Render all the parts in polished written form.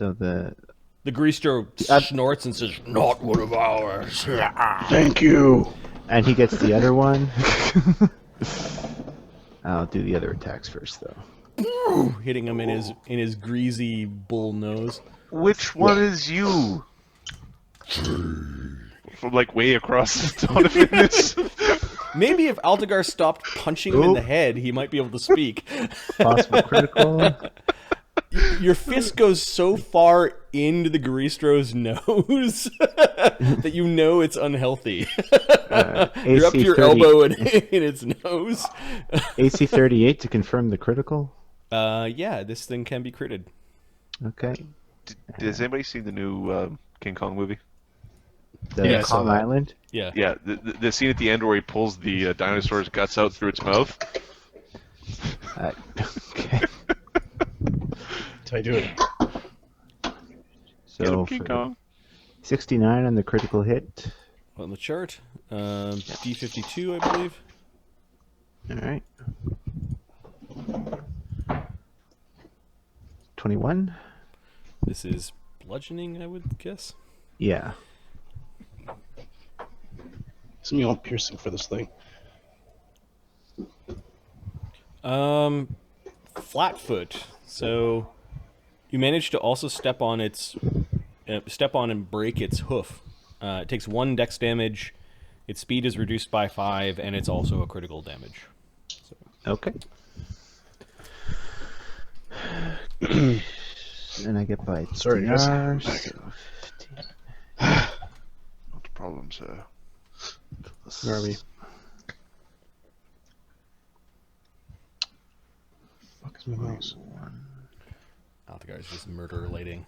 So the Greastro snorts and says, "Not one of ours." Thank you. and he gets the other one. I'll do the other attacks first, though. Hitting him in his greasy bull nose. Which one is you? From like way across the Donovan. Maybe if Altagar stopped punching him in the head, he might be able to speak. Possible critical. Your fist goes so far into the Greastro's nose that you know it's unhealthy. You're up to your 30 elbow in its nose. AC 38 to confirm the critical. Yeah, this thing can be critted. Okay. Has anybody seen the new King Kong movie? The Kong Island. Yeah. Yeah, the scene at the end where he pulls the dinosaur's guts out through its mouth. Okay. That's how you do it. So King Kong. 69 on the critical hit. On the chart, D52, I believe. All right. 21. This is bludgeoning, I would guess. Yeah. Something on piercing for this thing. Flatfoot. So you managed to also step on and break its hoof. It takes 1 dex damage. Its speed is reduced by 5, and it's also a critical damage. So. Okay. And I get by Sorry, guys. TR, so 15. Not the problem, sir. Where are we? Fuck is my mouse? Altagar's just murder-lating.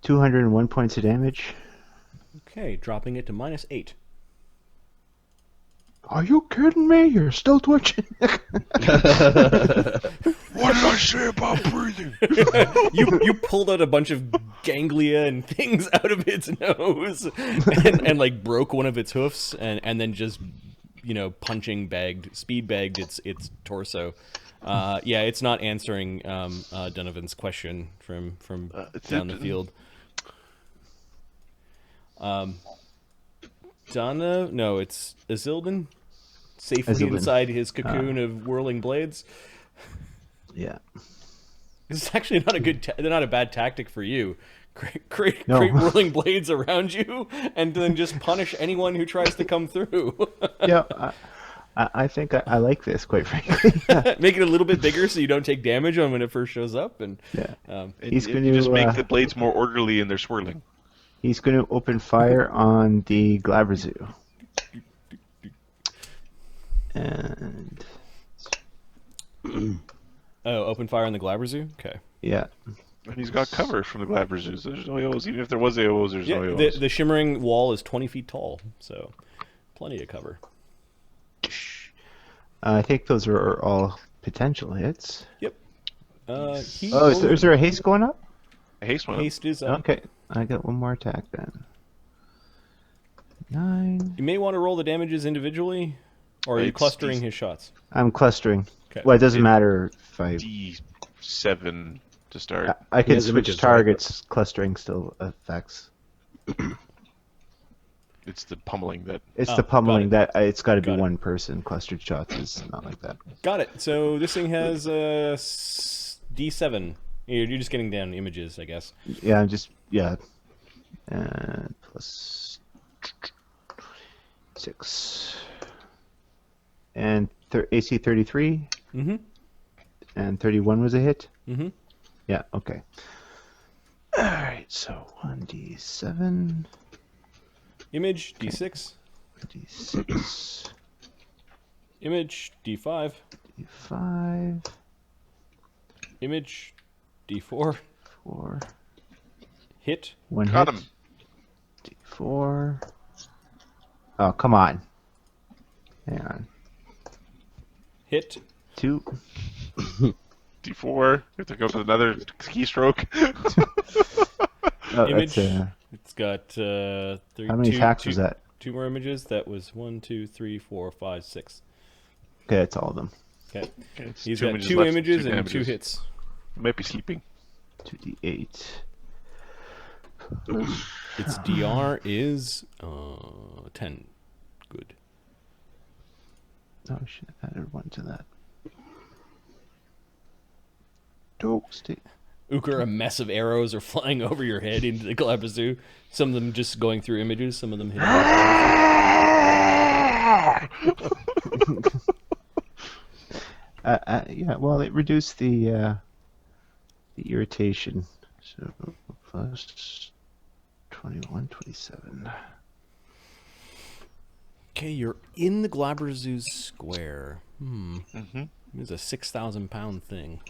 $201 points of damage. Okay, dropping it to -8. Are you kidding me? You're still twitching. What did I say about breathing? You pulled out a bunch of ganglia and things out of its nose, and like broke one of its hoofs, and then just speed bagged its torso. Yeah, it's not answering Donovan's question from down the field. Donna, no, it's Azildan, safely inside his cocoon of whirling blades. Yeah. It's actually not a they're not a bad tactic for you. Create whirling blades around you, and then just punish anyone who tries to come through. Yeah, I think I like this, quite frankly. Make it a little bit bigger so you don't take damage on when it first shows up, and He's going you to just make the blades more orderly in their swirling. He's going to open fire on the Glabrezu. And open fire on the Glabrezu? Okay. yeah. And he's got cover from the Glabrezus. There's no AOs. Even if there was AOs, there's no Yeah, AOs. the shimmering wall is 20 feet tall, so plenty of cover. I think those are all potential hits. Yep. Is there a haste going up? Haste one. Haste is up. Okay, I got one more attack then. 9. You may want to roll the damages individually, or are you clustering his shots? I'm clustering. Okay. Well, it doesn't matter if I... D7 to start. I can Yeah, switch images, targets. Clustering still affects. It's the pummeling that. It's the pummeling that it's got to be Got it. one person. Clustered shots is not like that. Got it. So this thing has D7. You're just getting down images, I guess. Yeah, plus 6. And AC 33. Mm-hmm. And 31 was a hit? Mm-hmm. Yeah, okay. Alright, so 1d7. Image, D6. D6. Image, D5. D5. Image, D4. 4. Hit. 1 Got hit. him. D4. Oh, come on. Hang on. Hit. 2. D4. You have to go with another keystroke. Oh, Image. that's, It's got 3. how many attacks was that? 2 more images. That was 1, 2, 3, 4, 5, 6. Okay, that's all of them. Okay. Okay, it's He's two got images 2 left, images two and 2 damages. hits. Might be sleeping. 2d8. Its DR is 10. Good. Oh, I should have added 1 to that. Stay. Uker, a mess of arrows are flying over your head into the Glabrazoo. Some of them just going through images, some of them hitting. Yeah, well, it reduced the irritation. So plus 21, 27. Okay, you're in the Glabrazoo's square. Mm-hmm. It's a 6,000-pound thing.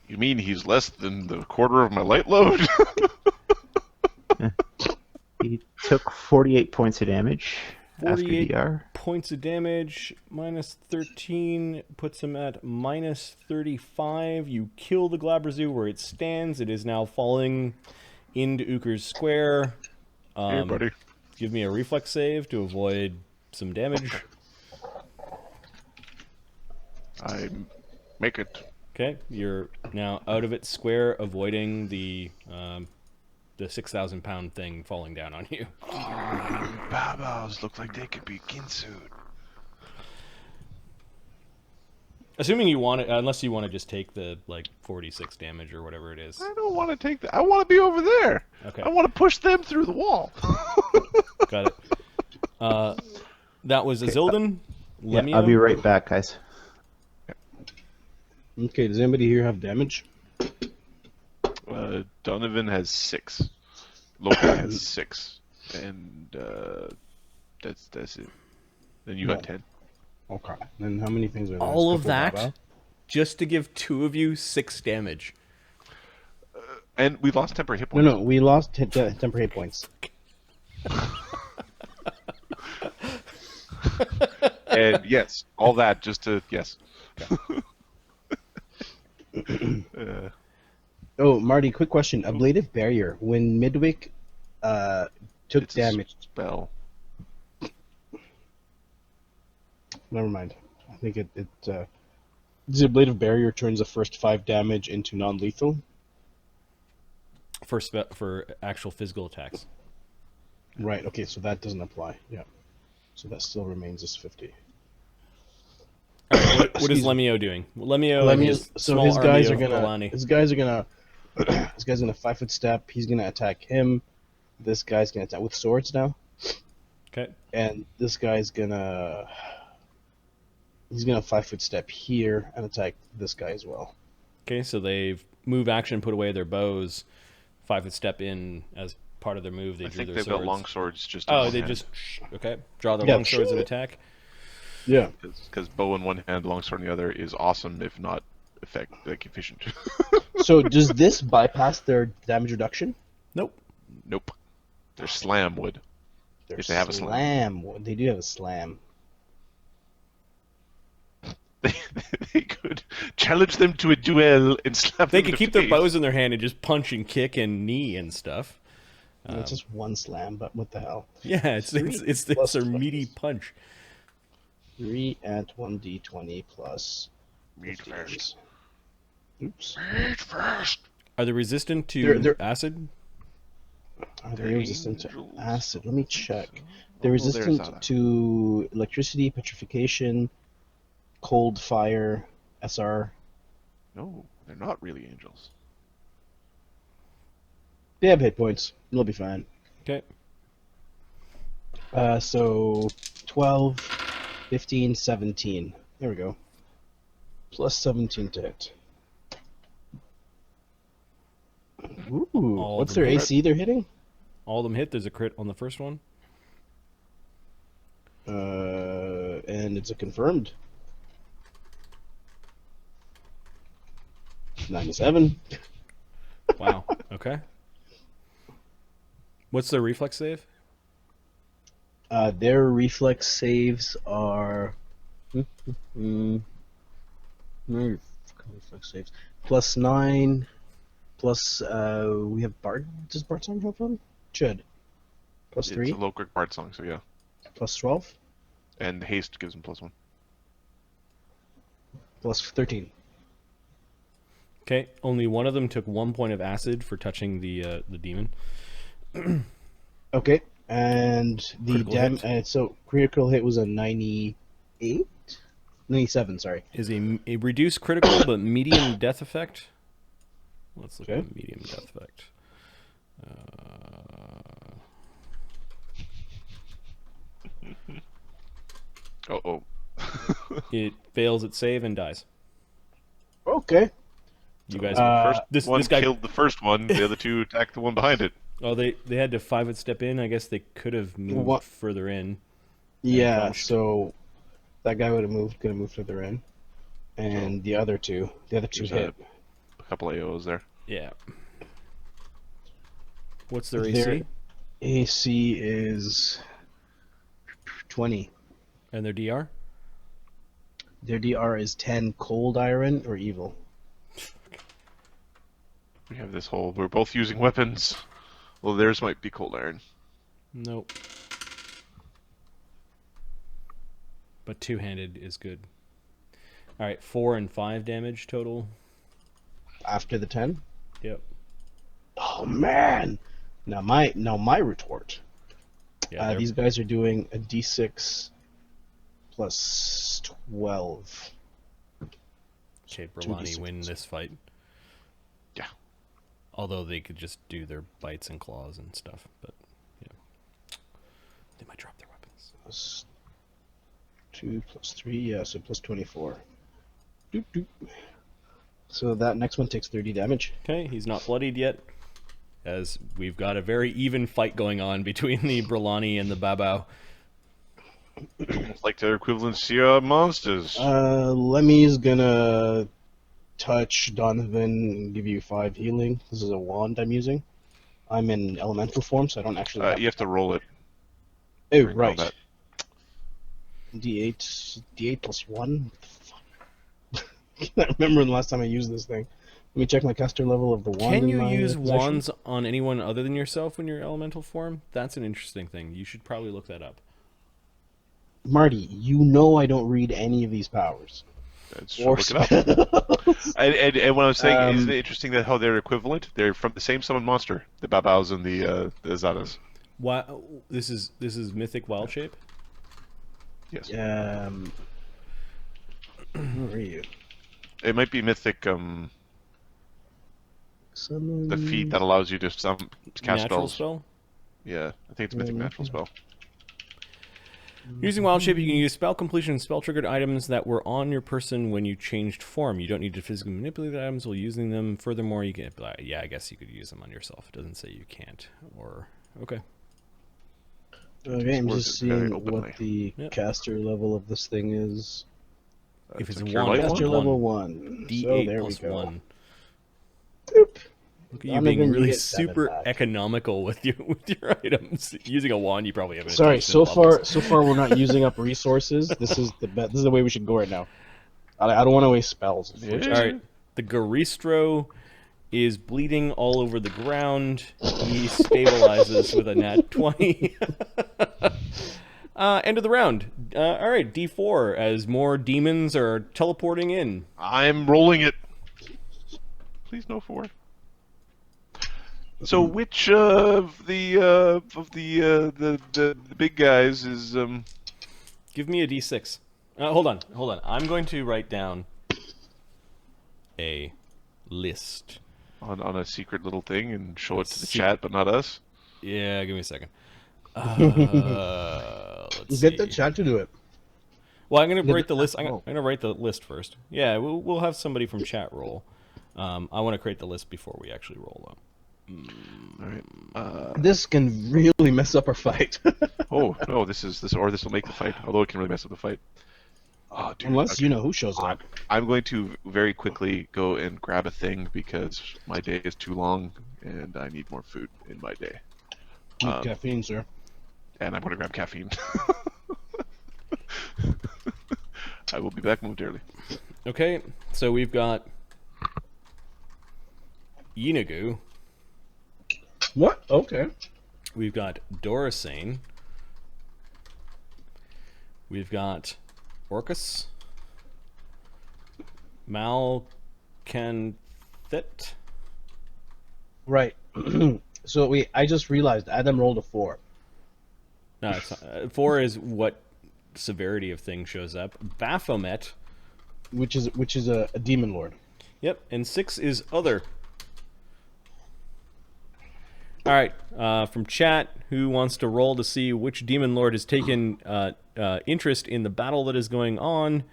You mean he's less than the quarter of my light load? He took 48 points of damage after 48 DR. points of damage, minus 13 puts him at minus 35. You kill the Glabrazoo where it stands. It is now falling into Uker's square. Here, buddy. Give me a reflex save to avoid some damage. I make it. Okay, you're now out of its square, avoiding the 6,000-pound thing falling down on you. Babos look like they could be Ginsu. Assuming you want it, unless you want to just take the 46 damage or whatever it is. I don't want to take that. I want to be over there. Okay. I want to push them through the wall. Got it. That was Azildan. Yeah, I'll be right back, guys. Okay, does anybody here have damage? Donovan has 6. Logan has 6. And that's it. Then you got 10. Okay. Then how many things are there? All There's of a couple that Baba. just to give 2 of you 6 damage. And we lost temporary hit No, points. no, we lost temporary hit points. And yes, all that just to yes. Oh, Marty, quick question. Ablative Barrier. When Midwick took It's a damage... spell. Never mind. I think the Ablative Barrier turns the first 5 damage into non-lethal. For actual physical attacks. Right, okay, so that doesn't apply. Yeah. So that still remains as 50. All right, what is Lemio doing? Lemio and his So small his guys army are of gonna Golani. his guys are gonna 5-foot step. He's gonna attack him. This guy's gonna attack with swords now, Okay. and this guy's gonna 5-foot step here and attack this guy as well. Okay, so they've move action, put away their bows, 5-foot step in as part of their move. They I drew think their they've swords. got long swords just in Oh, one they hand. just okay. Draw their Yeah. long swords and attack. Yeah. Because bow in one hand, longsword in the other is awesome, if not efficient. So does this bypass their damage reduction? Nope. Nope. Their slam would. Their If they have a slam. They do have a slam. They could challenge them to a duel and slap They them in could the keep their face. bows in their hand and just punch and kick and knee and stuff. It's just one slam, but what the hell? Yeah, it's plus a 20. meaty punch. 3 at 1d20 plus Meat 50 first. damage. Oops. Meat first. Are they resistant to They're- acid? Are They're they resistant to angels. acid? Let me check. They're Oh, there's resistant Ada. to electricity, petrification, cold, fire, SR. No, they're not really angels. They have hit points. They'll be fine. Okay. So 12, 15, 17. There we go. Plus 17 to hit. Ooh, All what's of their them hit. AC they're hitting? All of them hit. There's a crit on the first one. And it's a confirmed. 97. Wow. Okay. What's their reflex save? Their reflex saves are. Reflex saves. Plus 9. Plus, we have Bard. Does Bard Song help them? Should. Plus It's 3. a low quick bard song, so yeah. Plus 12. And haste gives them +1. plus 13. Okay, only one of them took 1 point of acid for touching the demon. Okay, and the Critical hit. so critical hit was a 98, 97. Sorry. Is a reduced critical but medium death effect. Let's look Okay. at medium death effect. Oh. It fails its save and dies. Okay. You guys, First this one guy killed the first one. The other two attacked the one behind it. Oh, they had to 5-foot step in. I guess they could have moved What? further in. Yeah. punched. So that guy could have moved further in, and the other two There's hit. a couple AOs there. Yeah. What's their Their AC AC is 20. and their DR? Their DR is 10. Cold iron or evil. We have this whole. We're both using weapons. Well, theirs might be cold iron. Nope. But two-handed is good. All right, 4 and 5 damage total. After the 10. Yep. Oh man! Now my retort. Yeah. These guys are doing a D6 plus 12. Okay, 2d6. Brolani win this fight. Yeah. Although they could just do their bites and claws and stuff, but yeah, they might drop their weapons. Plus 2 plus 3, yeah, so plus 24. Doop, doop. So that next one takes 30 damage. Okay, he's not bloodied yet, as we've got a very even fight going on between the Brolani and the Babao. It's like their equivalents to monsters. Lemmy's gonna touch Donovan and give you 5 healing. This is a wand I'm using. I'm in elemental form, so I don't actually have... You have to roll it. Oh, during right. combat. D8 plus 1? I can't remember the last time I used this thing. Let me check my caster level of the wand. Can in you my use possession. wands on anyone other than yourself when you're elemental form? That's an interesting thing. You should probably look that up. Marty, you know I don't read any of these powers. Let's Or look it up. spells. And what I'm saying, isn't it interesting that how they're equivalent? They're from the same summon monster, the Babaos and the Zadas. Why? This is mythic wild shape. Yes. Where are you? It might be mythic. The feat that allows you to cast Natural spells. spell. Yeah, I think it's mythic natural spell. Using wild shape, you can use spell completion and spell triggered items that were on your person when you changed form. You don't need to physically manipulate the items while using them. Furthermore, you can. Yeah, I guess you could use them on yourself. It doesn't say you can't. Or okay. Okay, I'm Words just it very seeing openly. what the Yep. caster level of this thing is. If it's a cure wand, light Caster one. level 1. D8 So there plus we go. 1. Boop. Look at you Donovan, being you really get 7 super back. economical with your items. Using a wand, you probably have an Sorry, adjacent so levels. far we're not using up resources. This is the way we should go right now. I don't want to waste spells. Yeah. All right, the Garistro is bleeding all over the ground. He stabilizes with a nat 20. End of the round. All right, D4 as more demons are teleporting in. I'm rolling it. Please no 4. So which of the big guys is Give me a D6. Hold on. I'm going to write down a list. on a secret little thing and show it to the See- chat, but not us? Yeah, give me a second. Let's Get the see. chat to do it. Well, I'm going to Get write the the- list. I'm oh. going to write the list first. Yeah, we'll have somebody from chat roll. I want to create the list before we actually roll, though. All right. This can really mess up our fight. Oh no, this will make the fight. Although it can really mess up the fight. Oh, dude. Unless Okay. you know who shows up. I'm going to very quickly go and grab a thing because my day is too long and I need more food in my day. Caffeine, sir. And I'm going to grab caffeine. I will be back momentarily. Okay, so we've got Yeenoghu. What? Okay. We've got Dorasane. We've got Orcus. Malchanthet. Right. So wait, I just realized Adam rolled a 4. No, it's not. 4 is what severity of thing shows up. Baphomet. Which is a demon lord. Yep, and 6 is other. All right, from chat, who wants to roll to see which demon lord has taken interest in the battle that is going on?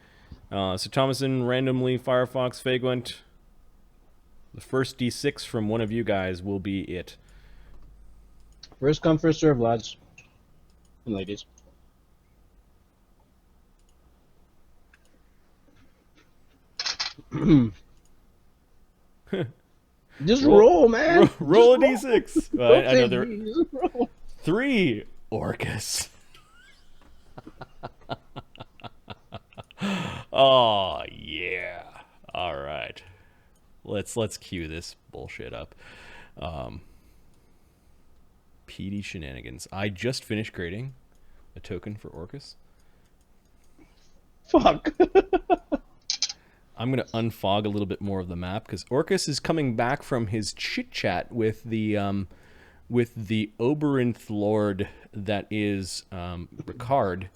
So Thomason, randomly, Firefox, Fagwent. The first D6 from one of you guys will be it. First come, first serve, lads and ladies. Just roll, man. Roll a Just D6. roll. Another Just roll. 3. Orcus. Oh yeah. All right. Let's cue this bullshit up. PD shenanigans. I just finished creating a token for Orcus. Fuck. I'm going to unfog a little bit more of the map because Orcus is coming back from his chit chat with the Oberonth Lord that is Ricard.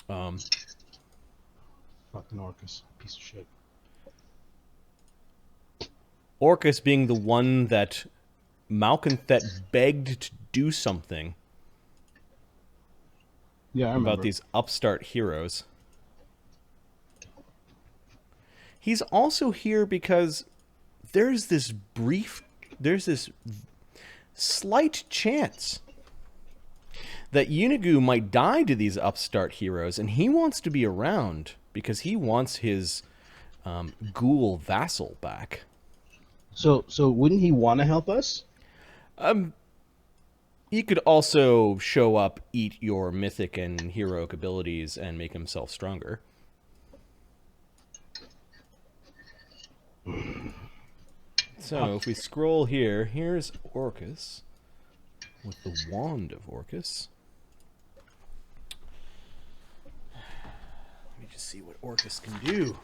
Fucking Orcus, piece of shit. Orcus being the one that Malchanthet begged to do something Yeah, I remember. about these upstart heroes. He's also here because there's this slight chance that Yeenoghu might die to these upstart heroes, and he wants to be around because he wants his ghoul vassal back. So wouldn't he want to help us? He could also show up, eat your mythic and heroic abilities, and make himself stronger. So if we scroll here, here's Orcus with the wand of Orcus. Let me just see what Orcus can do.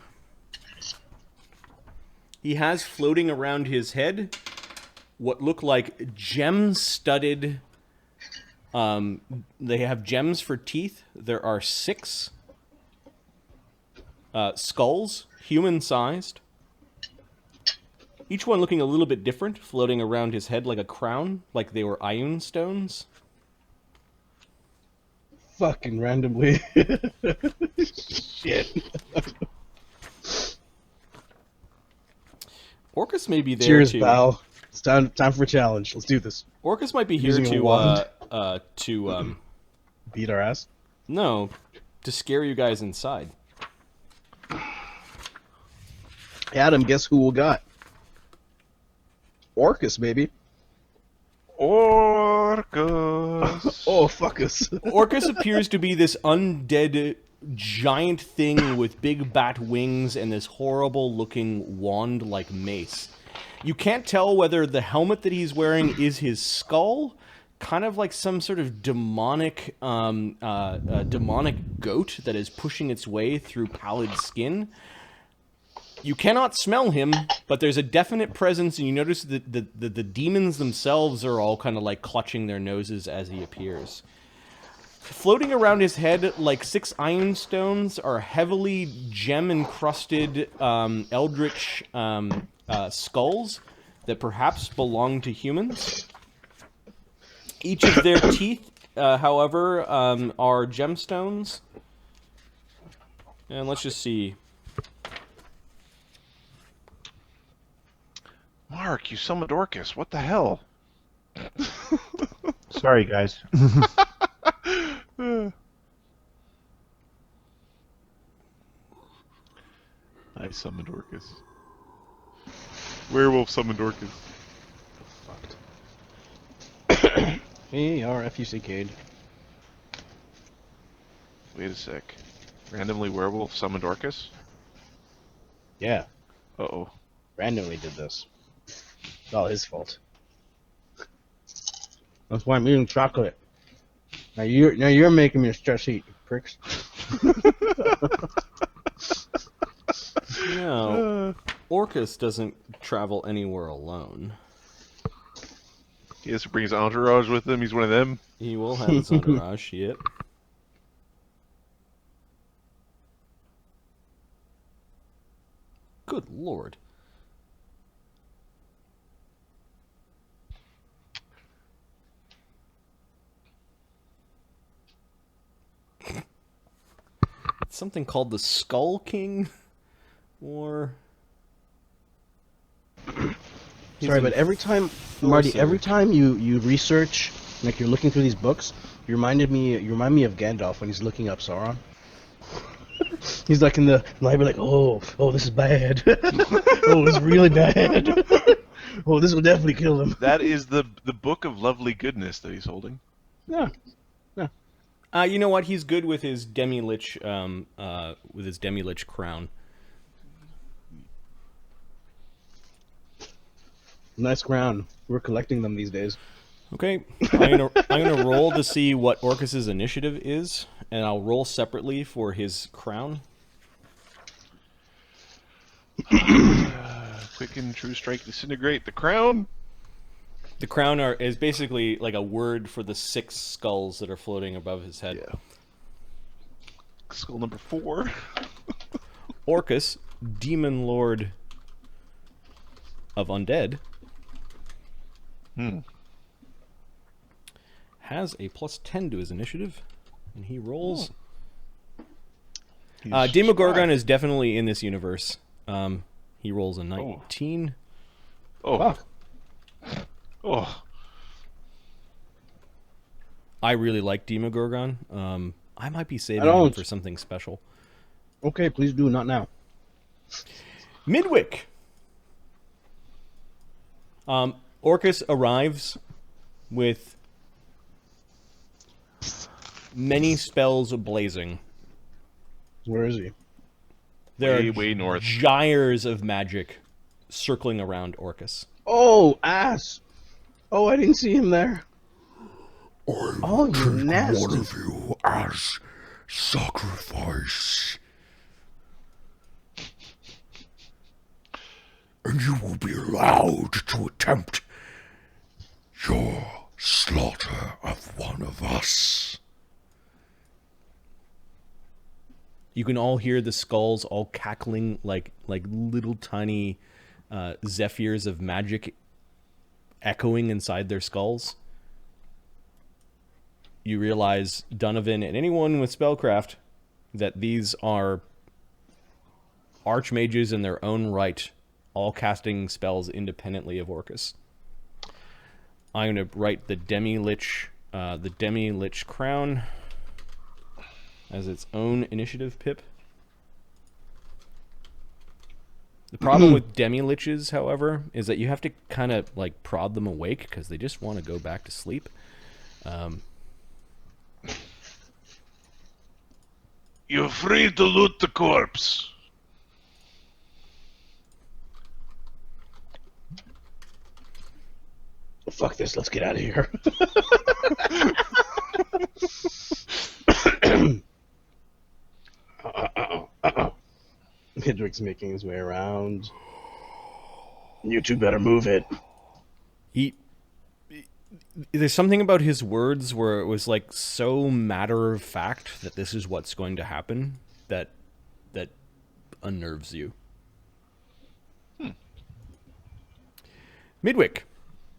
He has floating around his head what look like gem-studded. They have gems for teeth. There are 6 skulls, human-sized. Each one looking a little bit different, floating around his head like a crown, like they were iron stones. Fucking randomly. Shit. Orcus may be there Cheers, to. pal. It's time for a challenge. Let's do this. Orcus might be here Using a wand? to Beat our ass. no, to scare you guys inside. Adam, guess who we got? Orcus, baby. Orcus. Oh, fuck us. Orcus appears to be this undead giant thing with big bat wings and this horrible looking wand like mace. You can't tell whether the helmet that he's wearing is his skull, kind of like some sort of demonic demonic goat that is pushing its way through pallid skin. You cannot smell him, but there's a definite presence, and you notice that the demons themselves are all kind of like clutching their noses as he appears. Floating around his head like 6 iron stones are heavily gem-encrusted eldritch skulls that perhaps belong to humans. Each of their teeth, however, are gemstones. And let's just see. Mark, you summoned Orcus. What the hell? Sorry, guys. I summoned Orcus. Werewolf summoned Orcus. A-R-F-U-C-K. Wait a sec. Randomly werewolf summoned Orcus? Yeah, Uh-oh. randomly did this. It's all his fault. That's why I'm eating chocolate. Now you're making me stress eat, you pricks. Now, Orcus doesn't travel anywhere alone. He has to bring his entourage with him. He's one of them. He will have his entourage, yep. Good lord. It's something called the Skull King, or... Sorry, but every time, Marty, every time you research, like you're looking through these books, you remind me of Gandalf when he's looking up Sauron. He's like in the library, like, oh, this is bad. Oh, it's really bad. Oh, this will definitely kill him. That is the book of lovely goodness that he's holding. Yeah. You know what? He's good with his demi-lich, crown. Nice crown. We're collecting them these days. Okay, I'm gonna roll to see what Orcus's initiative is, and I'll roll separately for his crown. Quicken, true strike, disintegrate. The crown. The crown is basically like a word for the 6 skulls that are floating above his head. Yeah. Skull number 4. Orcus, demon lord of undead, has a +10 to his initiative, and he rolls. Demogorgon is definitely in this universe. He rolls a 19. Oh. Fuck. Oh. I really like Demogorgon. I might be saving him for something special. Okay, please do, not now. Midwick. Orcus arrives with many spells blazing. Where is he? There are way north. gyres of magic circling around Orcus. Oh, ass! Oh, I didn't see him there. Oh, you nasty. One of you as sacrifice. And you will be allowed to attempt your slaughter of one of us. You can all hear the skulls all cackling like little tiny zephyrs of magic echoing inside their skulls. You realize, Donovan and anyone with spellcraft, that these are archmages in their own right, all casting spells independently of Orcus. I'm going to write the Demi-Lich crown as its own initiative pip. The problem with Demi-Liches, however, is that you have to kind of like prod them awake because they just want to go back to sleep. You're free to loot the corpse. Fuck this, let's get out of here. Midrick's making his way around. You two better move it. There's something about his words where it was like so matter of fact that this is what's going to happen that unnerves you. Midwick,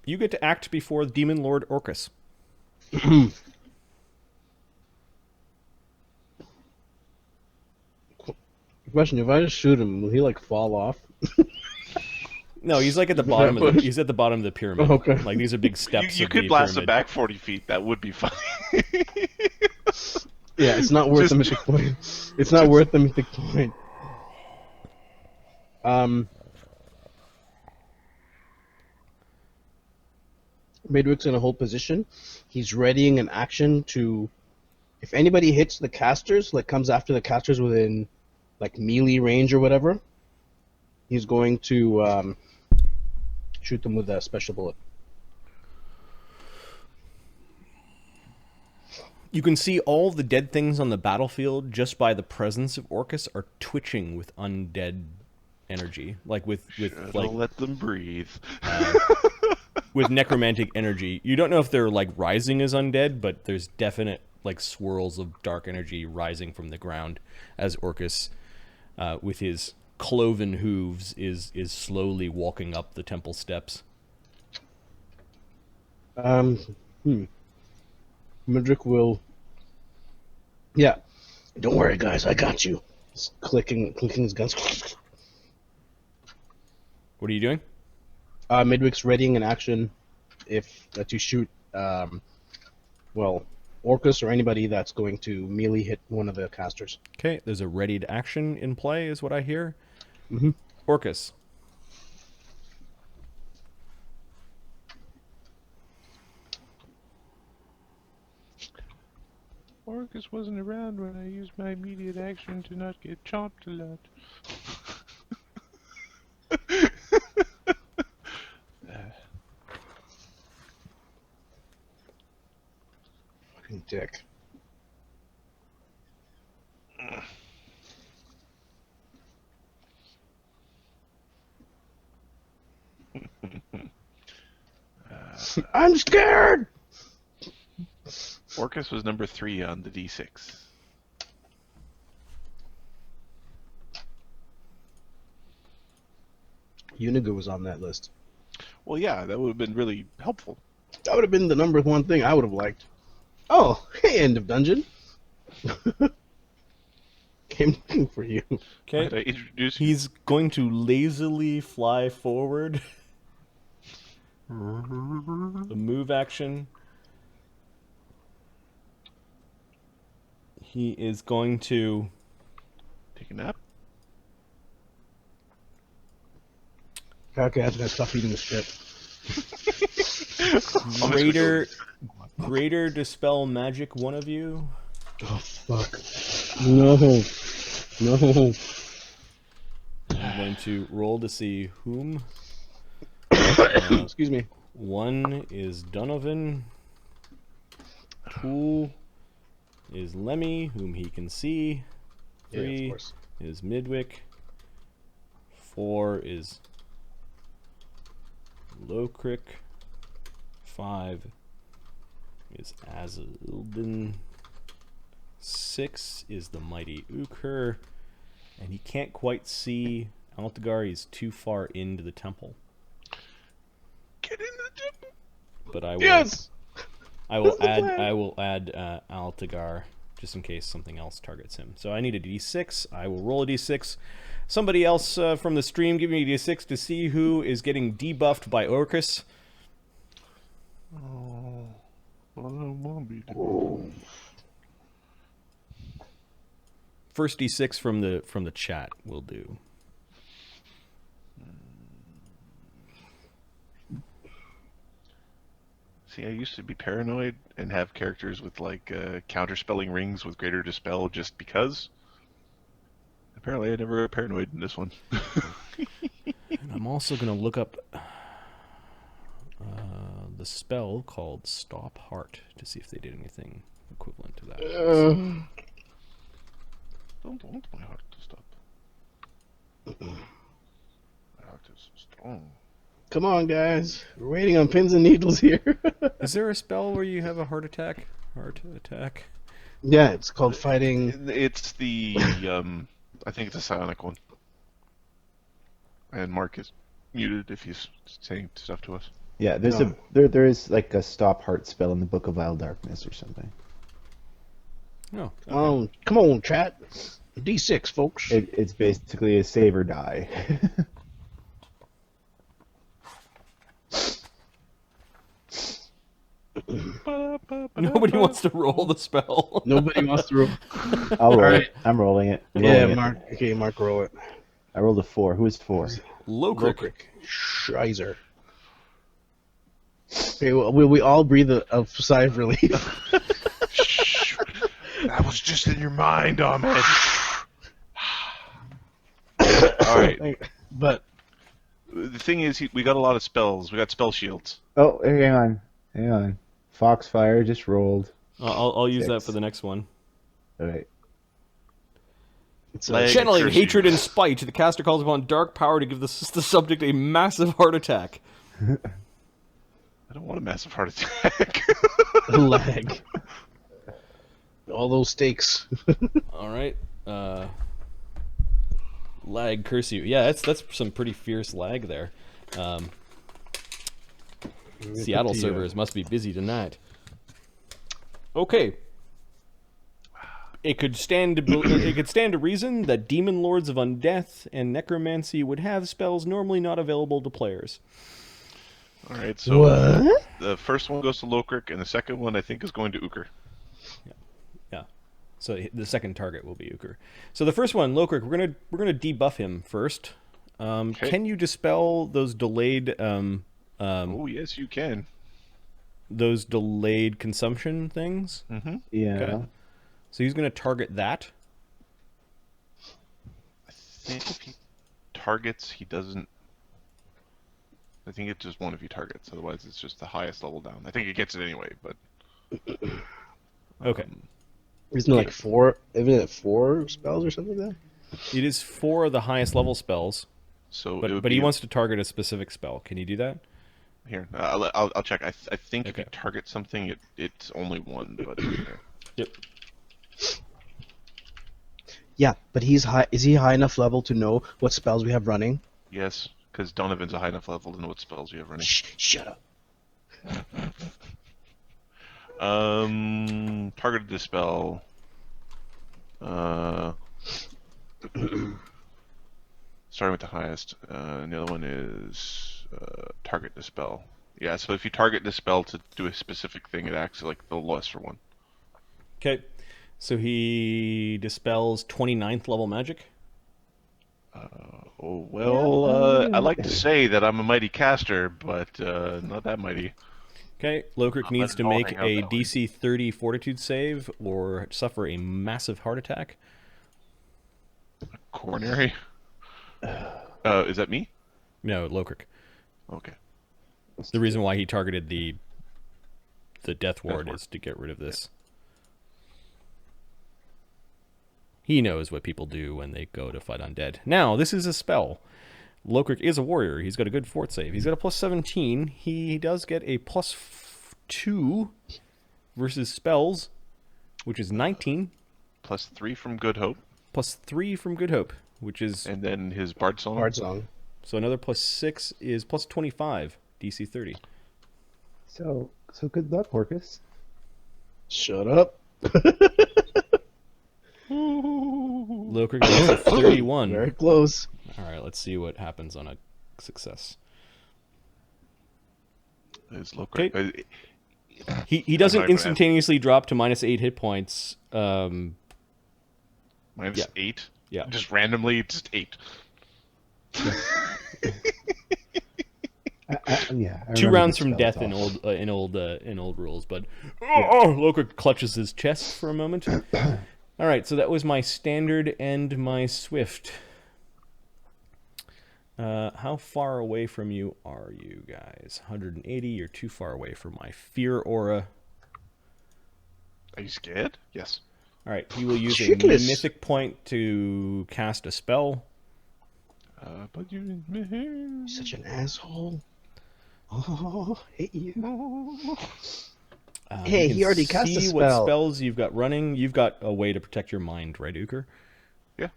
you get to act before Demon Lord Orcus. Question: if I just shoot him, will he like fall off? No, he's like at the bottom of he's at the bottom of the pyramid. Okay. Like these are big steps. You of could the blast pyramid. it back 40 feet. That would be fine. Yeah, it's not worth the mythic point. It's not worth the mythic point. Midwick's in a hold position. He's readying an action to, if anybody hits the casters, like comes after the casters within like melee range or whatever, he's going to shoot them with a special bullet. You can see all the dead things on the battlefield just by the presence of Orcus are twitching with undead energy, like with like let them breathe. with necromantic energy. You don't know if they're like rising as undead, but there's definite like swirls of dark energy rising from the ground as Orcus, with his cloven hooves, is slowly walking up the temple steps. Midrick will. Yeah. Don't worry, guys. I got you. He's clicking his guns. What are you doing? Midrick's readying an action if to shoot. Orcus or anybody that's going to melee hit one of the casters. Okay, there's a readied action in play, is what I hear. Mm-hmm. Orcus. Orcus wasn't around when I used my immediate action to not get chomped a lot. Fucking dick. I'm scared! Orcus was number 3 on the D6. Yeenoghu was on that list. Well, yeah, that would have been really helpful. That would have been the number one thing I would have liked. Oh, hey, end of dungeon. Came looking for you. Okay. Might I introduce you? He's going to lazily fly forward. The move action. He is going to Take a nap? Okay, I have to stop eating this shit. greater dispel magic one of you. Oh, fuck. No. No. I'm going to roll to see whom. Excuse me. 1 is Donovan. 2 is Lemmy, whom he can see. Yeah, of 3 course. is Midwick. 4 is Lowcrick. 5 is Azildin. 6 is the mighty Ukur. And he can't quite see Altagar. He's too far into the temple. Get in the temple! But I will. Yes! I will That's the add. plan. I will add Altagar just in case something else targets him. So I need a d6. I will roll a d6. Somebody else from the stream, give me a d6 to see who is getting debuffed by Orcus. Oh, well, I won't be. First d6 from the chat will do. See, I used to be paranoid and have characters with like counterspelling rings with greater dispel just because. Apparently, I never got paranoid in this one. And I'm also going to look up the spell called Stop Heart to see if they did anything equivalent to that. Don't want my heart to stop. My heart is strong. Come on, guys. We're waiting on pins and needles here. Is there a spell where you have a heart attack? Heart attack? Yeah, it's called fighting. It's the I think it's a psionic one. And Mark is muted if he's saying stuff to us. Yeah, there's No. there is like a stop heart spell in the Book of Vile Darkness or something. No. Come on, chat. D6, folks. It's basically a save or die. Nobody wants to roll the spell. Nobody wants to roll. I'll roll Alright. it. I'm rolling it. I'm Yeah, rolling it. Mark. Okay, Mark, roll it. I rolled a 4. Who is 4? Lowcrick. Scheiser. Okay, well, will we all breathe a sigh of relief? Shh. That was just in your mind, Ahmed. Alright. But The thing is, we got a lot of spells. We got spell shields. Oh, hang on. Foxfire just rolled. I'll use that 6. for the next one. All right. It's Leg. Channeling Curse you. hatred and spite, the caster calls upon dark power to give the subject a massive heart attack. I don't want a massive heart attack. lag. All those stakes. All right. Lag, curse you. Yeah, that's some pretty fierce lag there. Seattle servers must be busy tonight. Okay. It could stand to reason that demon lords of undeath and necromancy would have spells normally not available to players. All right, so the first one goes to Lokrik, and the second one I think is going to Uker. Yeah. So the second target will be Uker. So the first one, Lokrik, we're gonna debuff him first. Okay. Can you dispel those delayed Oh yes, you can. those delayed consumption things? Mm-hmm. Yeah. Okay. So he's going to target that. I think if he targets, he doesn't. I think it's just one if he targets. Otherwise, it's just the highest level down. I think he gets it anyway, but. Okay. Isn't it like four? Isn't it 4 spells or something like that? It is 4 of the highest level spells, So but he wants to target a specific spell. Can you do that? Here, I'll check. I think if Okay. you target something, it's only 1. But Yep. Yeah, but he's high. Is he high enough level to know what spells we have running? yes, because Donovan's a high enough level to know what spells you have running. Shut up. Targeted dispel. Starting with the highest. And the other one is target dispel. Yeah, so if you target dispel to do a specific thing, it acts like the lesser one. Okay. So he dispels 29th level magic. Oh well, I like to say that I'm a mighty caster, but not that mighty. Okay. Lokrik needs to I'll make hang out a that way. DC 30 fortitude save or suffer a massive heart attack. Coronary. Is that me? No, Lokrik. Okay. The reason why he targeted the Death Ward is to get rid of this. He knows what people do when they go to fight undead. Now, this is a spell. Lokrik is a warrior. He's got a good fort save. He's got a plus 17. He does get a plus 2 versus spells, which is 19. Plus 3 from Good Hope, Plus 3 from Good Hope, which is... and then his Bard Song. Hard song. So another plus 6 is plus 25, DC 30. So good luck, Orcus. Shut up. Lokrik gets a 31. Very close. All right, let's see what happens on a success. Is Lokrik. Okay. He doesn't not gonna instantaneously drop to minus 8 hit points. Minus Yeah. 8? Yeah. Just randomly, just 8. Yeah. I 2 remember rounds the from spell, death it's in old rules, but Lokrik clutches his chest for a moment. All right, so that was my standard and my swift. How far away from you are you guys? 180. You're too far away from my fear aura. Are you scared? Yes. All right, he will use a Shitless. mythic point to cast a spell. But you. Such an asshole. Oh, hate you. Hey, You can he already cast a see what spell. spells you've got running. You've got a way to protect your mind, right, Uker? Yeah.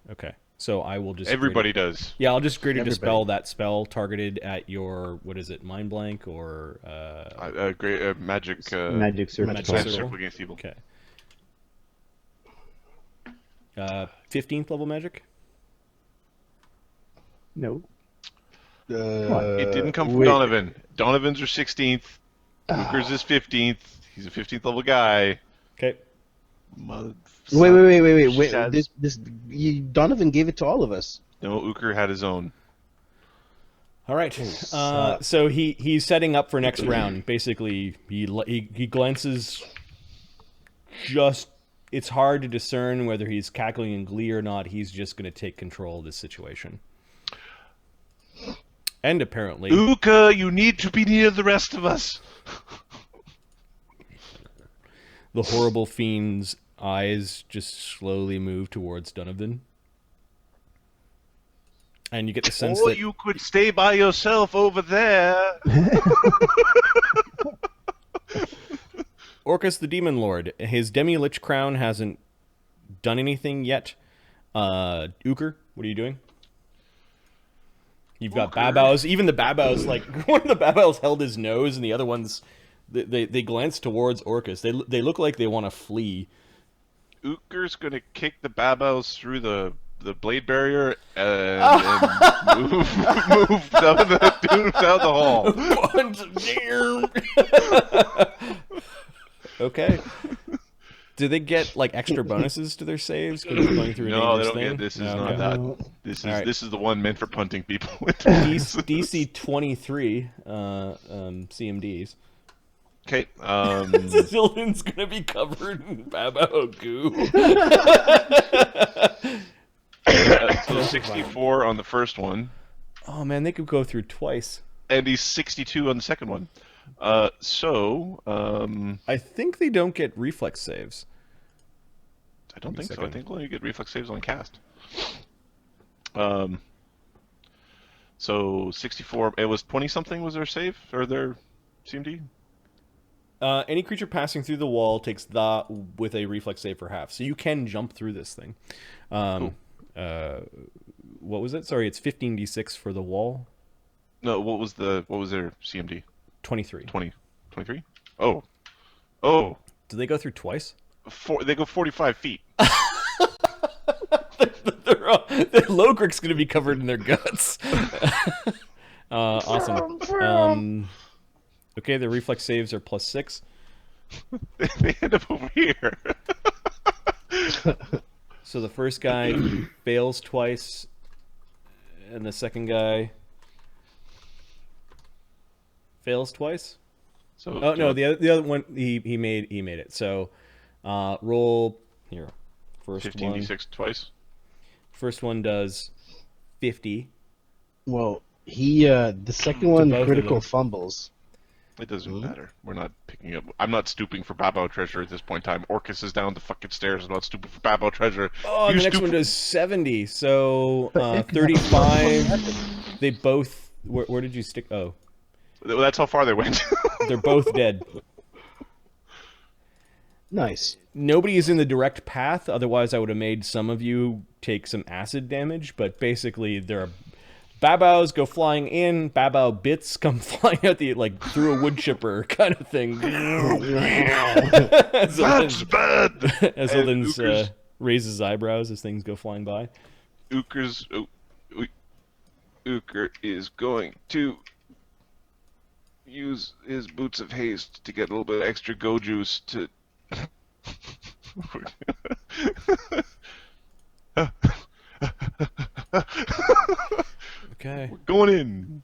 Okay, so I will just Everybody does. Yeah, I'll just greater Everybody. dispel that spell targeted at your mind blank or Great magic. Magic circle. Magic Magic circle. circle against evil. okay. 15th level magic. No. It didn't come from wait. Donovan. Donovan's are 16th. Luker's is 15th. He's a 15th level guy. Okay. Wait. Shaz. Donovan gave it to all of us. No, Uker had his own. All right. So he's setting up for next round. Basically, he glances. Just it's hard to discern whether he's cackling in glee or not. He's just going to take control of this situation. And apparently, Uka, you need to be near the rest of us. the horrible fiend's eyes just slowly move towards Donovan. and you get the sense Or that you could stay by yourself over there. Orcus the Demon Lord, his Demi-Lich crown hasn't done anything yet. Uker, what are you doing? You've got Uker? Babaus. Even the Babaus, like, one of the Babaus held his nose, and the other ones, they glance towards Orcus. They look like they want to flee. Uker's gonna kick the Babaus through the blade barrier and move down the hall. Okay. Do they get like extra bonuses to their saves? Going through a No, they dangerous don't thing? get. This is No, not okay. that. This is the one meant for punting people. DC 23 CMDs. Okay. Zildin's gonna be covered in Babao goo. So 64 on the first one, Oh man, they could go through twice. and he's 62 on the second one. I think they don't get reflex saves. I don't Give me a think so. I second. think only you get reflex saves on cast. So 64. It was 20 something. Was their save or their CMD? Any creature passing through the wall takes the with a reflex save for half, so you can jump through this thing. What was it? Sorry, it's 15d6 for the wall. No. What was their CMD? 23. 20. 23. Oh. Oh. Do they go through twice? They go 45 feet. Their Logrik's going to be covered in their guts. Awesome. Okay, their reflex saves are +6. They end up over here. So the first guy fails twice, and the second guy fails twice. So Oh no, the other one he made it. So roll here. First 15d6 twice. First one does 50. Well, the second one both of critical them. fumbles. It doesn't matter. We're not picking up. I'm not stooping for Babao treasure at this point in time. Orcus is down the fucking stairs. I'm not stooping for Babao treasure. Oh, You the next stoop one for- does 70. So 35. They both. Where did you stick? Oh, That's how far they went. they're both dead. Nice. Nobody is in the direct path. Otherwise, I would have made some of you take some acid damage. But basically, there are Babaos go flying in. Babao bits come flying out through a wood chipper kind of thing. That's bad. As And Ilden's raises his eyebrows as things go flying by. Uker is going to use his boots of haste to get a little bit of extra go juice to. Okay. We're going in.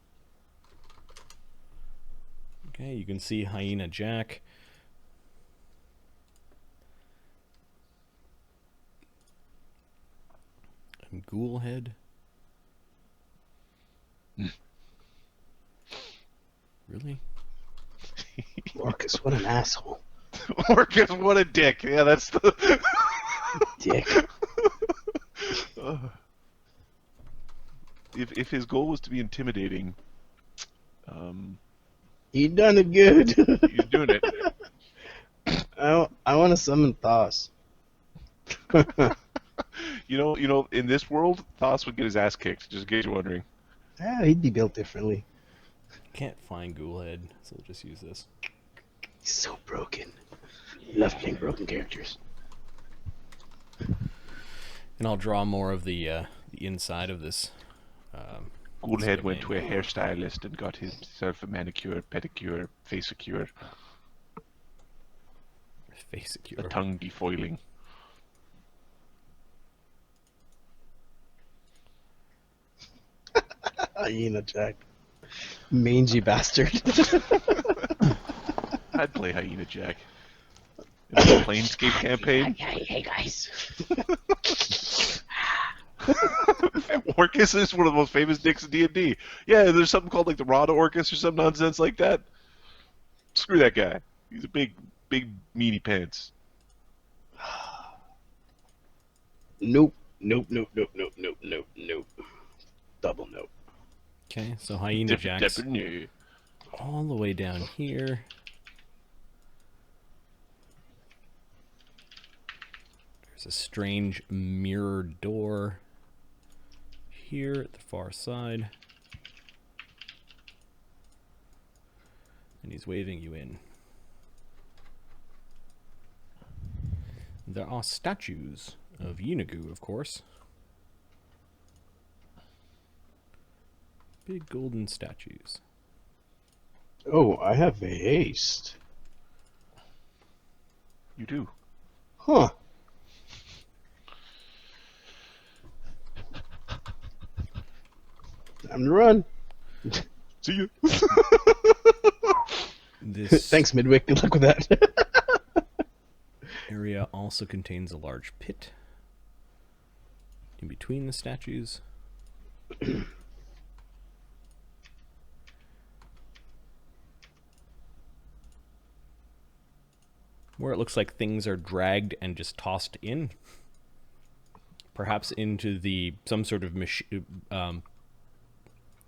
Okay, you can see Hyena Jack. And Ghoulhead. Really? Orcus, what an asshole. Orcus, what a dick. Yeah, that's the. Dick. If his goal was to be intimidating, You done it good. he's doing it. I want to summon Thos. You know, in this world, Thos would get his ass kicked. Just in case you're wondering. He'd be built differently. Can't find Ghoulhead, so we'll just use this. He's so broken. Love playing broken characters. And I'll draw more of the inside of this. Ghoulhead went to a hairstylist and got himself a manicure, pedicure, face-a-cure, Face a secure. tongue defoiling. Hyena Jack. Mangy bastard. I'd play Hyena Jack. In the Planescape campaign. Hey guys. Orcus is one of the most famous dicks in D&D. Yeah, there's something called like the Rod Orcus or some nonsense like that. Screw that guy. He's a big meaty pants. Nope. Double note. Okay, so Hyena Jacks Definitely. all the way down here. There's a strange mirrored door here at the far side. And he's waving you in. There are statues of Yeenoghu, of course. Big golden statues. Oh, I have a haste. You do. Huh. Time to run. See you. This Thanks, Midwick. Good luck with that. area also contains a large pit in between the statues. Where it looks like things are dragged and just tossed in. Perhaps into some sort of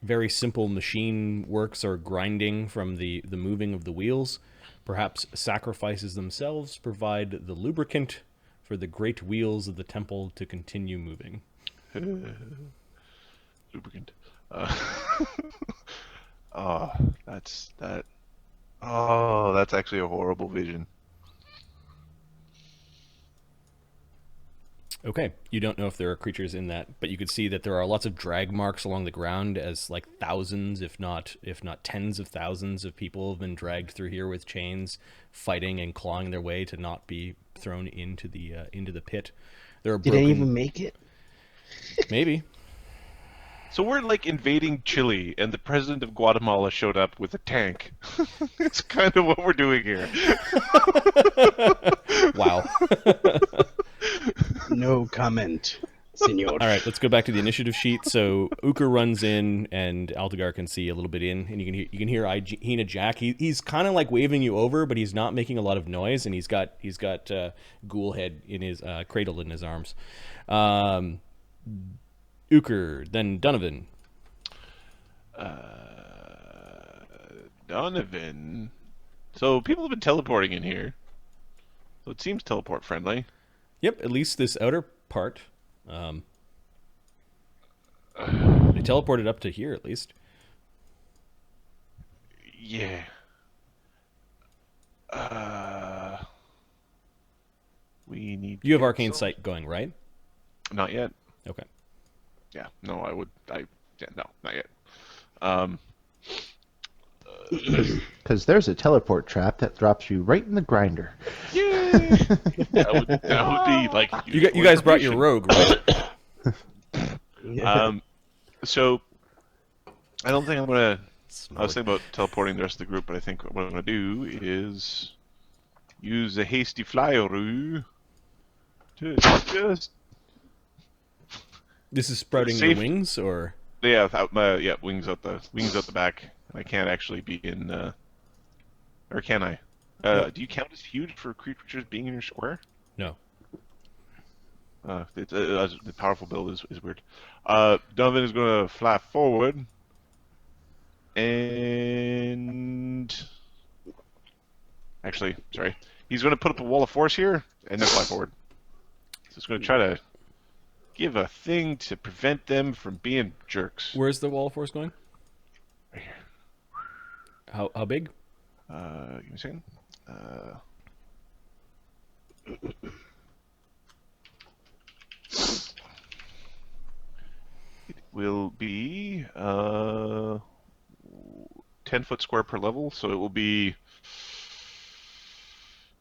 very simple machine works or grinding from the moving of the wheels. Perhaps sacrifices themselves provide the lubricant for the great wheels of the temple to continue moving. Lubricant. Oh, that's actually a horrible vision. Okay, you don't know if there are creatures in that, but you could see that there are lots of drag marks along the ground, as like thousands, if not tens of thousands of people have been dragged through here with chains, fighting and clawing their way to not be thrown into the pit. There are Did broken... they even make it? Maybe. So we're like invading Chile, and the president of Guatemala showed up with a tank. It's kind of what we're doing here. Wow. No comment, senor. All right, let's go back to the initiative sheet. So Uker runs in, and Altagar can see a little bit in, and you can hear Hyena Jack. He's kind of like waving you over, but he's not making a lot of noise, and he's got Ghoulhead in his cradle in his arms. Uker, then Donovan. Donovan. So people have been teleporting in here. So it seems teleport friendly. Yep, at least this outer part. They teleported up to here, at least. Yeah. We need. You have Arcane Sight going, right? Not yet. Okay. Yeah. No, I would. Yeah. No, not yet. Because there's a teleport trap that drops you right in the grinder. Yeah. that would be like. You guys brought your rogue, right? So I don't think I'm gonna. I was thinking about teleporting the rest of the group, but I think what I'm gonna do is use a hasty flyaroo to just. This is sprouting your wings, or Yeah, wings out the back. I can't actually be in. Or can I? Do you count as huge for creatures being in your square? no? The powerful build is weird. Donovan is going to fly forward, and actually, sorry, he's going to put up a wall of force here and then fly forward. So it's going to try to give a thing to prevent them from being jerks. Where's the wall of force going? Right here. How big? Give me a second. It will be 10-foot square per level, so it will be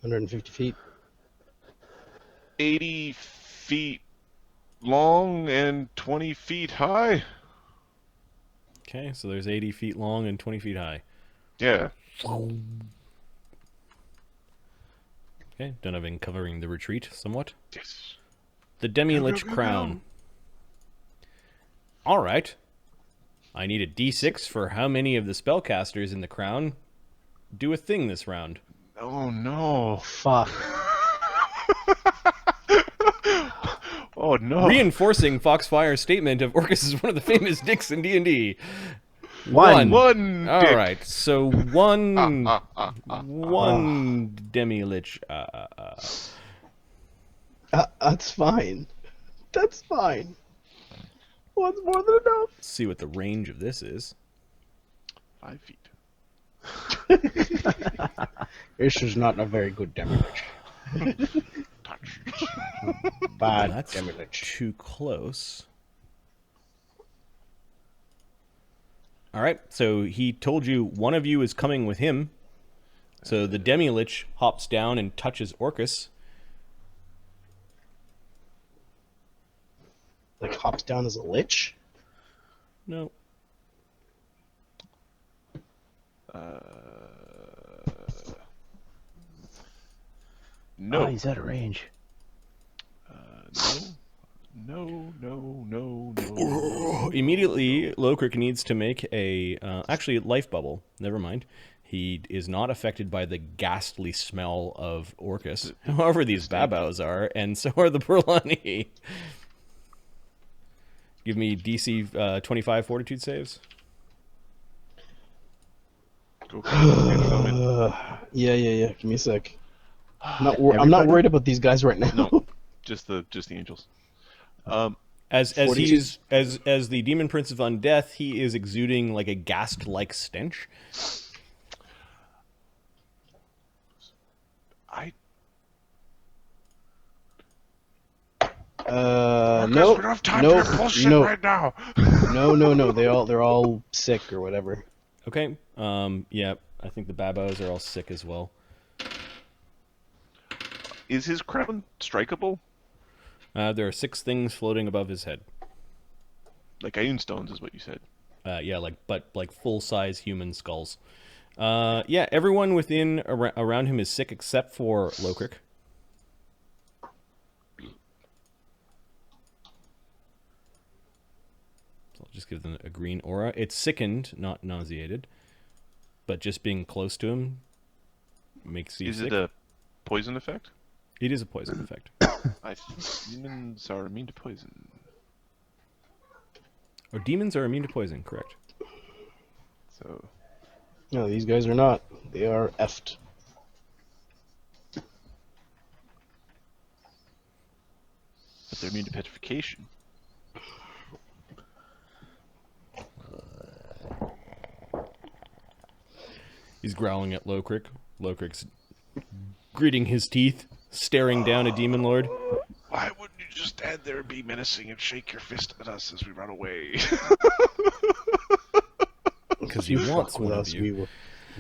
150 feet. 80 feet long and 20 feet high. Okay, so there's 80 feet long and 20 feet high. Yeah. Okay, Donovan covering the retreat somewhat. Yes. The Demi-Lich Crown. Alright. I need a d6 for how many of the spellcasters in the crown do a thing this round. Oh no. Fuck. Oh no! Reinforcing Foxfire's statement of Orcus is one of the famous dicks in D&D. One. One. All dick. right, so one One demi-lich. That's fine. That's fine. One's more than enough. See what the range of this is. 5 feet. This is not a very good demi-lich. Touch. Bad That's demi-lich. too close. All right, so he told you one of you is coming with him. So the demi-lich hops down and touches Orcus. Like hops down as a lich? No. No. Oh, he's out of range. No. Immediately, Lokrik needs to make a actually life bubble. Never mind. He is not affected by the ghastly smell of Orcus. However, these babos are, and so are the Burlani. Give me DC 25 Fortitude saves. Go. Yeah. Give me a sec. I'm not worried about these guys right now. No, just the angels. As 42. he's as the demon prince of undeath, he is exuding like a ghast-like stench. No, we don't have time for your bullshit right now. no. They're all sick or whatever. Okay. Yeah, I think the babos are all sick as well. Is his crown strikeable? There are 6 things floating above his head. Like Iron Stones is what you said. Yeah, like full-size human skulls. Yeah, everyone within around him is sick except for Lokrik. So I'll just give them a green aura. It's sickened, not nauseated. But just being close to him makes you sick. Is it a poison effect? It is a poison effect. I think demons are immune to poison. Or demons are immune to poison, correct. So No, these guys are not. They are effed. but they're immune to petrification. He's growling at Lokrik. Lokrik's gritting his teeth, staring down at Demon Lord. Why wouldn't you just stand there and be menacing and shake your fist at us as we run away? Because he wants one of you.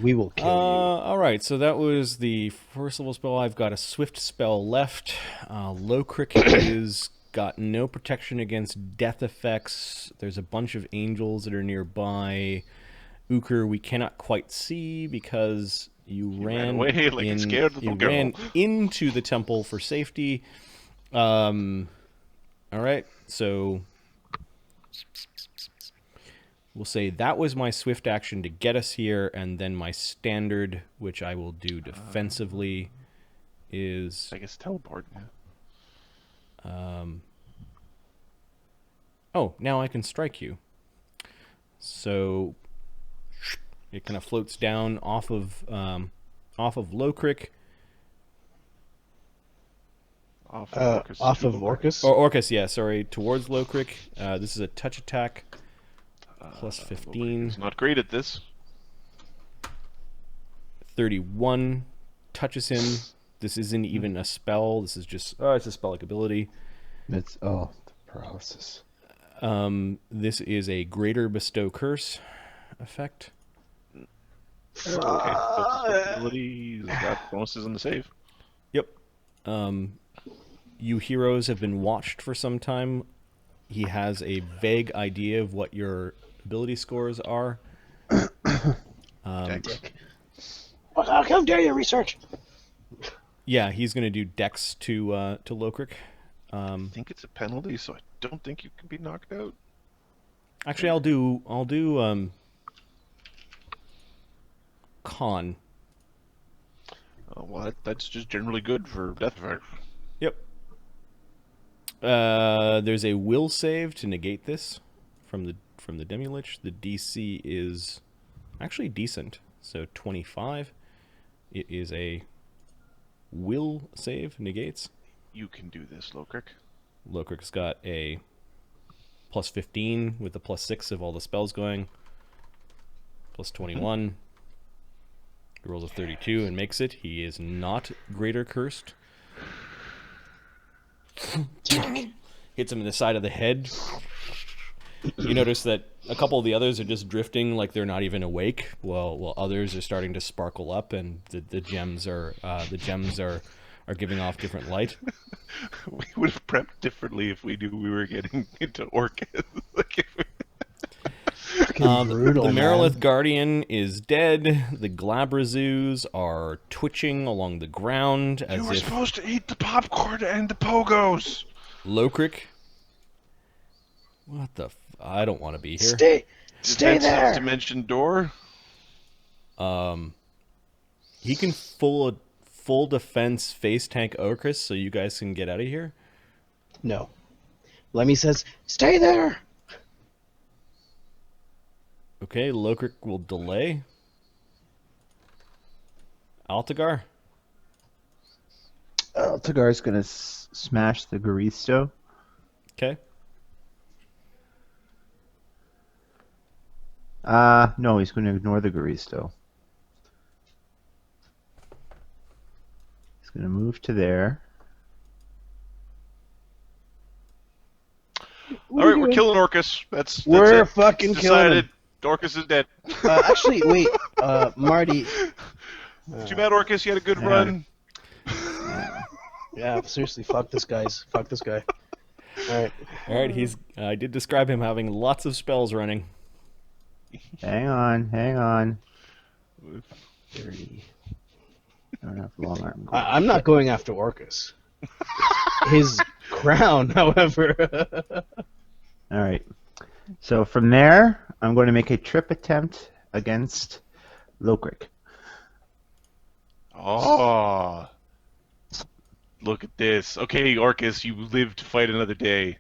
We will kill you. Alright, so that was the first level spell. I've got a swift spell left. Lokrik is got no protection against death effects. There's a bunch of angels that are nearby. Uker, we cannot quite see because you ran away like a scared little girl. ran into the temple for safety. Alright, so we'll say that was my swift action to get us here, and then my standard, which I will do defensively, is... I guess teleport. Oh, now I can strike you. So it kind of floats down off of Lokrik. Off of Orcus? Or Orcus, yeah, sorry, towards Lokrik. This is a touch attack. Plus 15. He's not great at this. 31 touches him. This isn't even a spell. This is just it's a spell-like ability. It's the paralysis. This is a greater bestow curse effect. Okay. Ability got bonuses on the save. Yep. You heroes have been watched for some time. He has a vague idea of what your ability scores are. How dare you research? Yeah, he's going to do Dex to Lokrik. I think it's a penalty, so I don't think you can be knocked out. Actually, I'll do Con. Well, that's just generally good for death effect. Yep. There's a will save to negate this from the Demi-Lich. The DC is actually decent, so 25. It is a will save, negates. You can do this, Lokrik. Lokrik's got a plus 15 with the plus 6 of all the spells going. Plus 21. He rolls a 32 and makes it. He is not greater cursed. Hits him in the side of the head. You notice that a couple of the others are just drifting like they're not even awake, while others are starting to sparkle up, and the gems are giving off different light. We would have prepped differently if we knew we were getting into Orcus. Brutal, the man. Marilith Guardian is dead. The Glabrazoos are twitching along the ground as You were if supposed to eat the popcorn and the pogos. Lokrik. What the? I don't want to be here. Stay Defensive there. dimension door. He can full defense face tank Orcus, so you guys can get out of here. No. Lemmy says, "Stay there." Okay, Lokrik will delay. Altagar. Tagar's gonna smash the Garisto. Okay. No, he's gonna ignore the Garisto. He's gonna move to there. All right, we're killing Orcus. That's We're it. fucking It's killing decided. him. Orcus is dead. Actually, wait, Marty. Too bad, Orcus. You had a good run. Yeah, seriously, fuck this guy. All right. I did describe him having lots of spells running. Hang on. 30. I don't have long arm. I'm not going after Orcus. His crown, however. All right. So from there, I'm going to make a trip attempt against Lokrik. Oh, look at this. Okay, Orcus, you live to fight another day.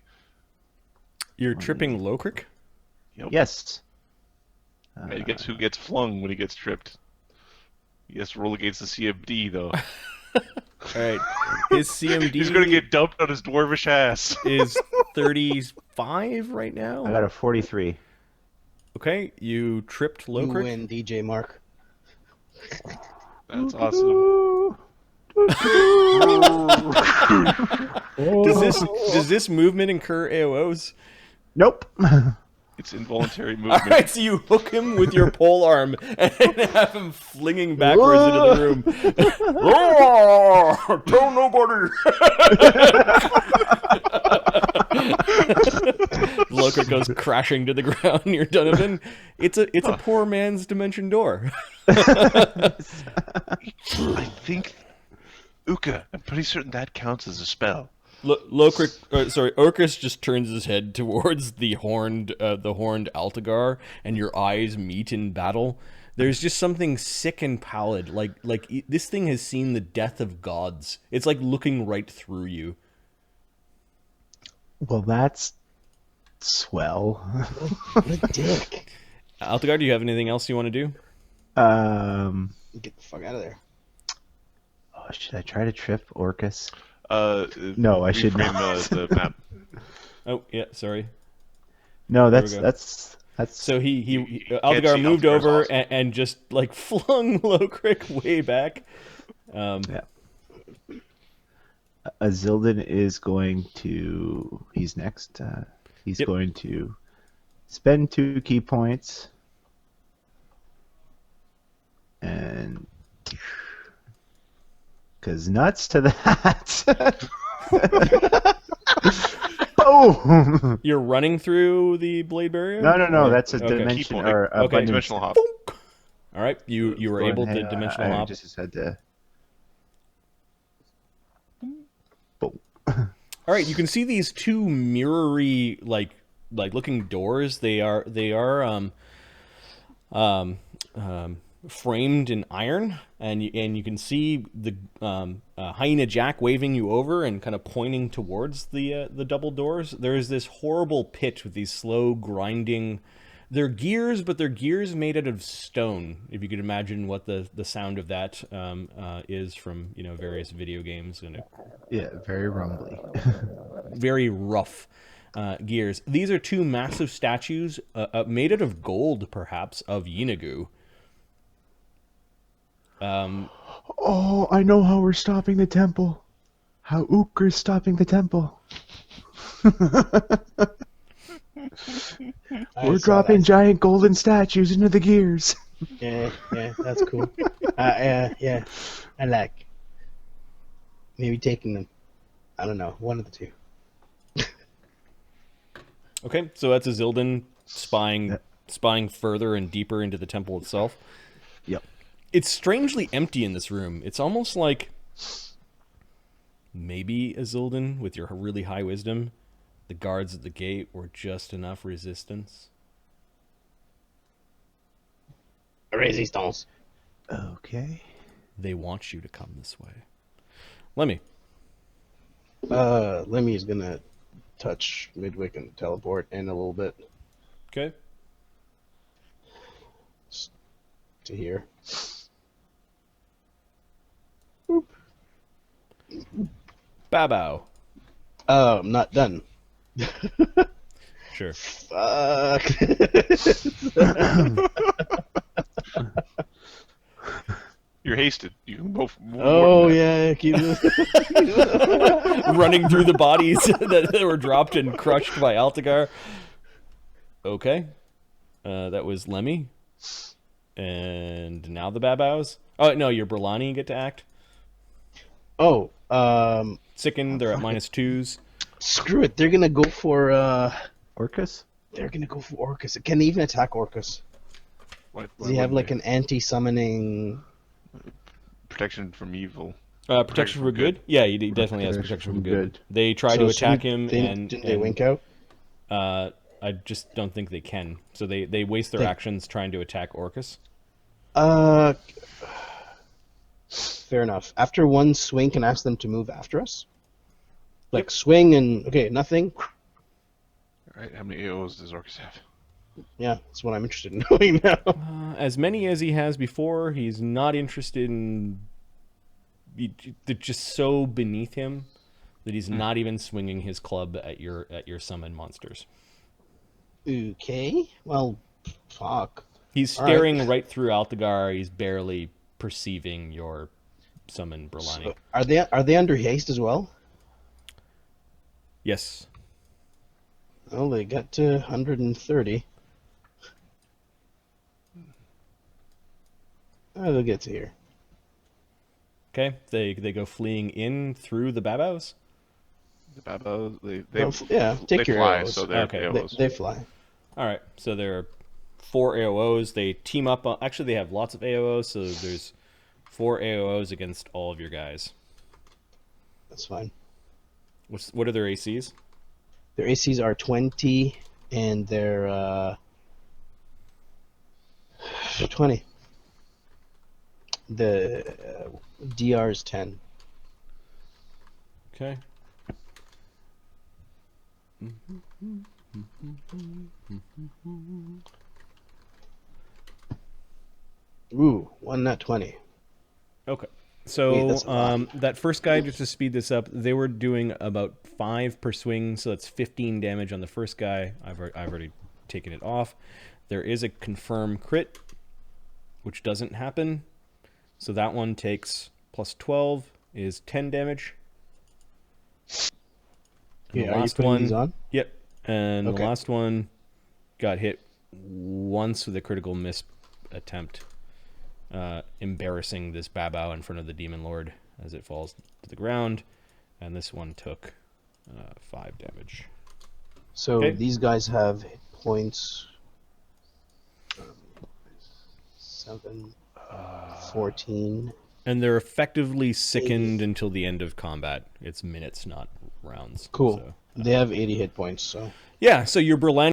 You're tripping Lokrik? Yep. Yes. And guess who gets flung when he gets tripped? He has to roll against the CMD, though. Alright. His CMD He's going to get dumped on his dwarvish ass. is 35 right now. I got a 43. Okay, you tripped You Lokrik. win, DJ Mark. That's awesome. Does this movement incur AOs? Nope. It's involuntary movement. Alright, so you hook him with your pole arm and have him flinging backwards into the room. Tell nobody! Lokrik goes crashing to the ground near Donovan. It's a poor man's dimension door. I think... Uka, I'm pretty certain that counts as a spell. Orcus just turns his head towards the horned Altagar, and your eyes meet in battle. There's just something sick and pallid, like this thing has seen the death of gods. It's like looking right through you. Well, that's swell. What a dick. Altagar, do you have anything else you want to do? Get the fuck out of there. Oh, should I try to trip Orcus? No, I should reframe, not. the map. Oh, yeah, sorry. No, There we go. that's. So he can't Altagar see moved Altagar's over awesome. and just like flung Lokrik way back. Yeah. Azildin is going to. He's next. He's Yep. going to spend 2 key points. And. Because nuts to that. Boom! You're running through the blade barrier? No. That's a Okay. dimension Key point. or Okay. abundance. Dimensional hop. All right, you were able to dimensional I hop. just had to. Boom. All right, you can see these two mirrory like looking doors. They are framed in iron, and you can see the hyena Jack waving you over and kind of pointing towards the double doors. There is this horrible pit with these slow grinding. They're gears, but they're gears made out of stone. If you could imagine what the sound of that is from various video games, and Yeah, very rumbly. very rough gears. These are two massive statues made out of gold, perhaps, of Yeenoghu. Oh, I know how we're stopping the temple. How Ukr's stopping the temple. We're dropping giant golden statues into the gears. Yeah, that's cool. Yeah, I like. Maybe taking them. I don't know, one of the two. Okay, so that's a Zildin spying further and deeper into the temple itself. Yep. It's strangely empty in this room. It's almost like maybe a Zildin with your really high wisdom. The guards at the gate were just enough resistance. Resistance. Okay. They want you to come this way. Lemmy. Lemmy is gonna touch Midwick and teleport in a little bit Okay. to here. Babao. I'm not done. Sure. Fuck. You're hasted. You can go. Oh yeah, keep moving. Running through the bodies that were dropped and crushed by Altagar. Okay. That was Lemmy. And now the Babaos. Oh, no, you're Berlani, you get to act. Oh, Sickened, they're at -2s. screw it. They're gonna go for Orcus? They're gonna go for Orcus. Can they even attack Orcus? Does he have like an anti-summoning? protection from evil? Protection for good? Yeah, he definitely has protection from good. They try to attack him, and didn't they wink out? I just don't think they can. So they waste their actions trying to attack Orcus. Fair enough. After one swing, can ask them to move after us. Like swing and okay, nothing. All right. How many AOs does Orcus have? Yeah, that's what I'm interested in knowing now. As many as he has before, he's not interested in. They're just so beneath him that he's not even swinging his club at your summon monsters. Okay, well, fuck. He's staring right through Altagar. He's barely perceiving your summon, Berlani. So, are they under haste as well? Yes. Well, they got to 130. They'll get to here. Okay, they go fleeing in through the Babaos. The Babos, they take they your fly, arrows. so they're Okay. AOs. They fly. All right, so there are 4 AOs. They team up. Actually, they have lots of AOs, so there's 4 AOs against all of your guys. That's fine. What are their ACs? Their ACs are 20, and they're 20. The DR is 10. Okay. Ooh, one not 20. Okay. So that's a lot. that first guy, just to speed this up, they were doing about 5 per swing, so that's 15 damage on the first guy. I've already taken it off. There is a confirm crit, which doesn't happen. So that one takes plus 12 is 10 damage. And Yeah, are you putting these on? Yep. And Okay. the last one got hit once with a critical miss attempt, embarrassing this Babao in front of the Demon Lord as it falls to the ground. And this one took 5 damage. So Okay. these guys have hit points 7, 14. And they're effectively sickened until the end of combat. It's minutes, not rounds. Cool. So, They have 80 hit points, so. yeah, so your Berlin